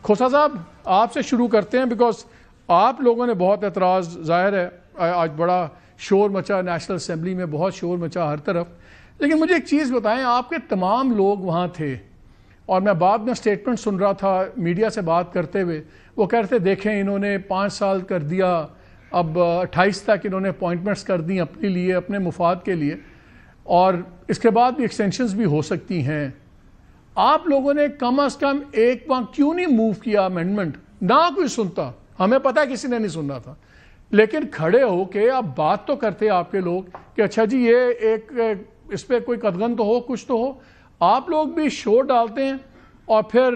کھوسا صاحب آپ سے شروع کرتے ہیں بیکاز آپ لوگوں نے بہت اعتراض ظاہر ہے، آج بڑا شور مچا نیشنل اسمبلی میں، بہت شور مچا ہر طرف، لیکن مجھے ایک چیز بتائیں، آپ کے تمام لوگ وہاں تھے اور میں بعد میں سٹیٹمنٹ سن رہا تھا میڈیا سے بات کرتے ہوئے، وہ کہہ رہے تھے دیکھیں انہوں نے 5 سال کر دیا، اب 28 تک انہوں نے اپوائنٹمنٹس کر دی اپنے لیے، اپنے مفاد کے لیے، اور اس کے بعد بھی ایکسٹینشنز بھی ہو سکتی ہیں۔ آپ لوگوں نے کم از کم ایک وہاں کیوں نہیں موو کیا امینڈمنٹ؟ نہ کوئی سنتا، ہمیں پتہ کسی نے نہیں سننا تھا، لیکن کھڑے ہو کے آپ بات تو کرتے آپ کے لوگ کہ اچھا جی یہ ایک اس پہ کوئی قدغن تو ہو، کچھ تو ہو۔ آپ لوگ بھی شور ڈالتے ہیں اور پھر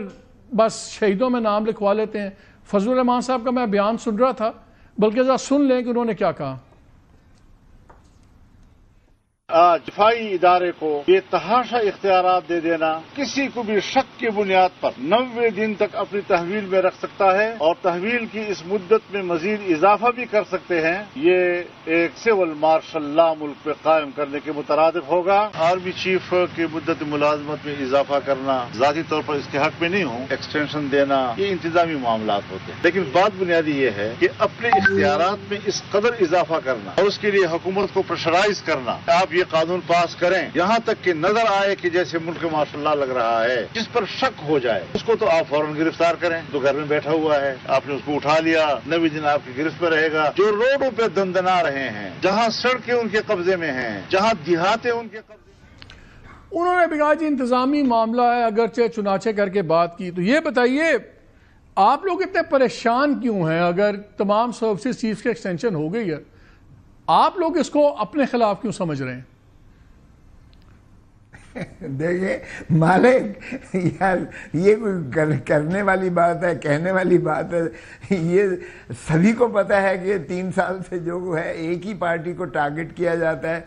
بس شہیدوں میں نام لکھوا لیتے ہیں۔ فضل الرحمان صاحب کا میں بیان سن رہا تھا، بلکہ ذرا سن لیں کہ انہوں نے کیا کہا۔ دفاعی ادارے کو یہ تحاشا اختیارات دے دینا، کسی کو بھی شک کی بنیاد پر 90 دن تک اپنی تحویل میں رکھ سکتا ہے اور تحویل کی اس مدت میں مزید اضافہ بھی کر سکتے ہیں، یہ ایک سول مارشل لا ملک پہ قائم کرنے کے مترادف ہوگا۔ آرمی چیف کی مدت ملازمت میں اضافہ کرنا، ذاتی طور پر اس کے حق میں نہیں ہوں، ایکسٹینشن دینا، یہ انتظامی معاملات ہوتے ہیں، لیکن بات بنیادی یہ ہے کہ اپنے اختیارات میں اس قدر اضافہ کرنا اور اس کے لیے حکومت کو پریشرائز کرنا، آپ یہ قانون پاس کریں یہاں تک کہ نظر آئے کہ جیسے ملک ماشاء اللہ لگ رہا ہے، جس پر شک ہو جائے اس کو تو آپ فوراً گرفتار کریں۔ تو گھر میں بیٹھا ہوا ہے، آپ نے اس کو اٹھا لیا، 90 دن آپ کی گرفت میں رہے گا۔ جو روڈوں پہ دندنا رہے ہیں، جہاں سڑکیں ان کے قبضے میں ہیں، جہاں دیہاتیں ان کے قبضے میں، انہوں نے بھی کہا جی انتظامی معاملہ ہے، اگرچہ چنانچہ کر کے بات کی۔ تو یہ بتائیے آپ لوگ اتنے پریشان کیوں ہیں؟ اگر تمام سروسز چیف کی ایکسٹینشن ہو گئی ہے، آپ لوگ اس کو اپنے خلاف کیوں سمجھ رہے ہیں؟ دیکھیں مالک، یار یہ کوئی کرنے والی بات ہے، کہنے والی بات ہے؟ یہ سبھی کو پتہ ہے کہ 3 سال سے جو ہے ایک ہی پارٹی کو ٹارگٹ کیا جاتا ہے،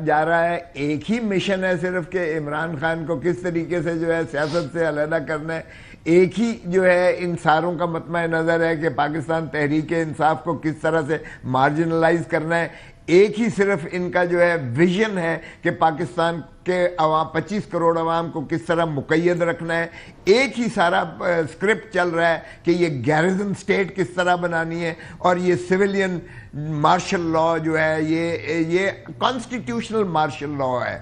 جا رہا ہے، ایک ہی مشن ہے صرف کہ عمران خان کو کس طریقے سے جو ہے سیاست سے علیحدہ کرنا ہے، ایک ہی جو ہے ان ساروں کا مطمع نظر ہے کہ پاکستان تحریک انصاف کو کس طرح سے مارجنلائز کرنا ہے، ایک ہی صرف ان کا جو ہے ویژن ہے کہ پاکستان کے عوام 25 کروڑ عوام کو کس طرح مقید رکھنا ہے، ایک ہی سارا اسکرپٹ چل رہا ہے کہ یہ گیرزن سٹیٹ کس طرح بنانی ہے، اور یہ سویلین مارشل لا جو ہے یہ کانسٹیٹیوشنل مارشل لا ہے۔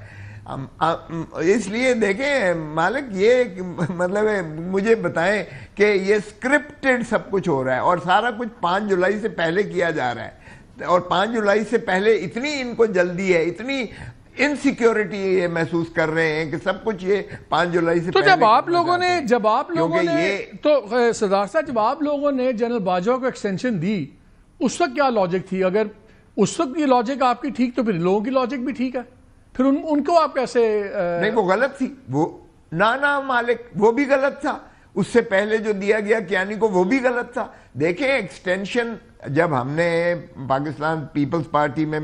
اس لیے دیکھیں مالک، یہ مطلب ہے، مجھے بتائیں کہ یہ اسکرپٹڈ سب کچھ ہو رہا ہے اور سارا کچھ 5 جولائی سے پہلے کیا جا رہا ہے، اور 5 جولائی سے پہلے اتنی ان کو جلدی ہے، اتنی انسیکیورٹی یہ محسوس کر رہے ہیں کہ سب کچھ یہ 5 جولائی سے تو پہلے۔ جب آپ لوگوں نے تو سردار صاحب جب آپ لوگوں نے جنرل باجوہ کو ایکسٹینشن دی، اس وقت کیا لاجک تھی؟ اگر اس وقت یہ لاجک آپ کی ٹھیک تو پھر لوگوں کی لاجک بھی ٹھیک ہے، پھر ان کو آپ کیسے؟ نہیں، وہ غلط تھی، وہ نہ مالک، وہ بھی غلط تھا، اس سے پہلے جو دیا گیا کیانی کو وہ بھی غلط تھا۔ دیکھیں ایکسٹینشن جب ہم نے پاکستان پیپلز پارٹی میں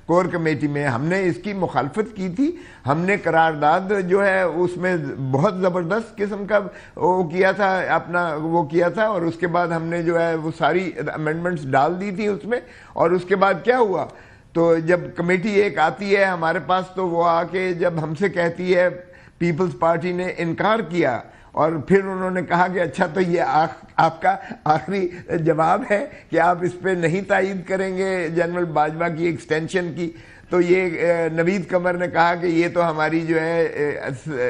کور کمیٹی میں ہم نے اس کی مخالفت کی تھی، ہم نے قرارداد جو ہے اس میں بہت زبردست قسم کا وہ کیا تھا، اپنا وہ کیا تھا، اور اس کے بعد ہم نے جو ہے وہ ساری امینڈمنٹس ڈال دی تھی اس میں، اور اس کے بعد کیا ہوا؟ تو جب کمیٹی ایک آتی ہے ہمارے پاس تو وہ آ کے جب ہم سے کہتی ہے پیپلز پارٹی نے انکار کیا، اور پھر انہوں نے کہا کہ اچھا تو یہ آپ کا آخری جواب ہے کہ آپ اس پہ نہیں تائید کریں گے جنرل باجوہ کی ایکسٹینشن کی، تو یہ نوید قمر نے کہا کہ یہ تو ہماری جو ہے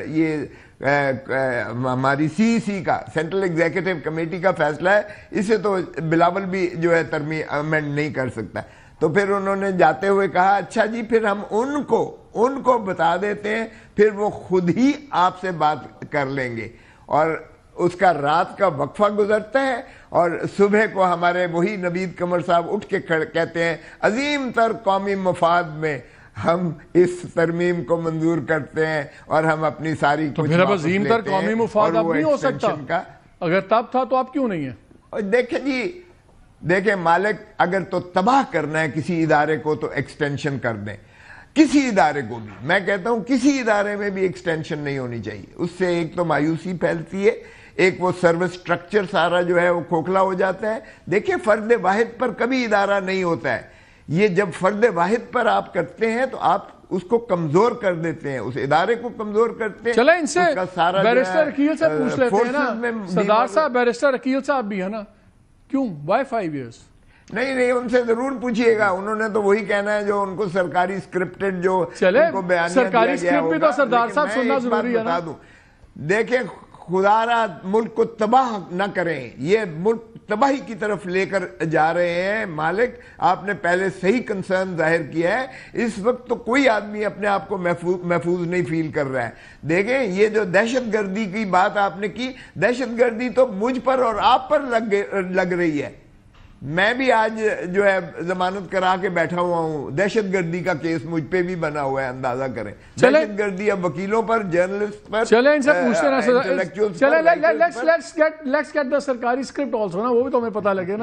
یہ ہماری سی کا سینٹرل ایگزیکٹو کمیٹی کا فیصلہ ہے، اسے تو بلاول بھی جو ہے ترمیم امینڈ نہیں کر سکتا۔ تو پھر انہوں نے جاتے ہوئے کہا اچھا جی پھر ہم ان کو بتا دیتے ہیں، پھر وہ خود ہی آپ سے بات کر لیں گے، اور اس کا رات کا وقفہ گزرتا ہے، اور صبح کو ہمارے وہی نوید قمر صاحب اٹھ کے کہتے ہیں عظیم تر قومی مفاد میں ہم اس ترمیم کو منظور کرتے ہیں، اور ہم اپنی ساری تو پھر اب عظیم تر قومی مفاد اب نہیں ہو سکتا؟ اگر تب تھا تو اب کیوں نہیں ہے؟ دیکھیں جی، دیکھیں مالک، اگر تو تباہ کرنا ہے کسی ادارے کو تو ایکسٹینشن کر دیں، کسی ادارے کو بھی، میں کہتا ہوں کسی ادارے میں بھی ایکسٹینشن نہیں ہونی چاہیے، اس سے ایک تو مایوسی پھیلتی ہے، ایک وہ سروس سٹرکچر سارا جو ہے وہ کھوکھلا ہو جاتا ہے۔ دیکھیں فرد واحد پر کبھی ادارہ نہیں ہوتا ہے، یہ جب فرد واحد پر آپ کرتے ہیں تو آپ اس کو کمزور کر دیتے ہیں, اس ادارے کو کمزور کرتے ہیں. چلیں ان سے اس کا سارا بیرسٹر عقیل سے پوچھ لیتے ہیں نا, forces میں سردار صاحب بیرسٹر عقیل صاحب بھی ہے نا, کیوں وائی 5 years؟ نہیں ان سے ضرور پوچھئے گا, انہوں نے تو وہی کہنا ہے جو ان کو سرکاری اسکرپٹڈ جو چلے ان کو بیانیہ سرکاری دیا گیا اسکرپٹ بھی تو ہوگا. سردار لیکن صاحب میں سننا ایک بات ضروری ہے نا. بتا دوں, دیکھیں خدا را ملک کو تباہ نہ کریں, یہ ملک تباہی کی طرف لے کر جا رہے ہیں. مالک آپ نے پہلے صحیح کنسرن ظاہر کیا ہے, اس وقت تو کوئی آدمی اپنے آپ کو محفوظ نہیں فیل کر رہا ہے. دیکھیں یہ جو دہشت گردی کی بات آپ نے کی, دہشت گردی تو مجھ پر اور آپ پر لگ رہی ہے. میں بھی آج جو ہے ضمانت کرا کے بیٹھا ہوا ہوں, دہشت گردی کا کیس مجھ پہ بھی بنا ہوا ہے, اندازہ کریں. دہشت گردی اب وکیلوں پر, جرنلسٹ پر, چلیں ان سے پوچھتے نا, intellectuals پر, چلیں لیٹس گیٹ دا سرکاری اسکرپٹ آلسو نا, وہ بھی تو ہمیں پتہ لگے نا.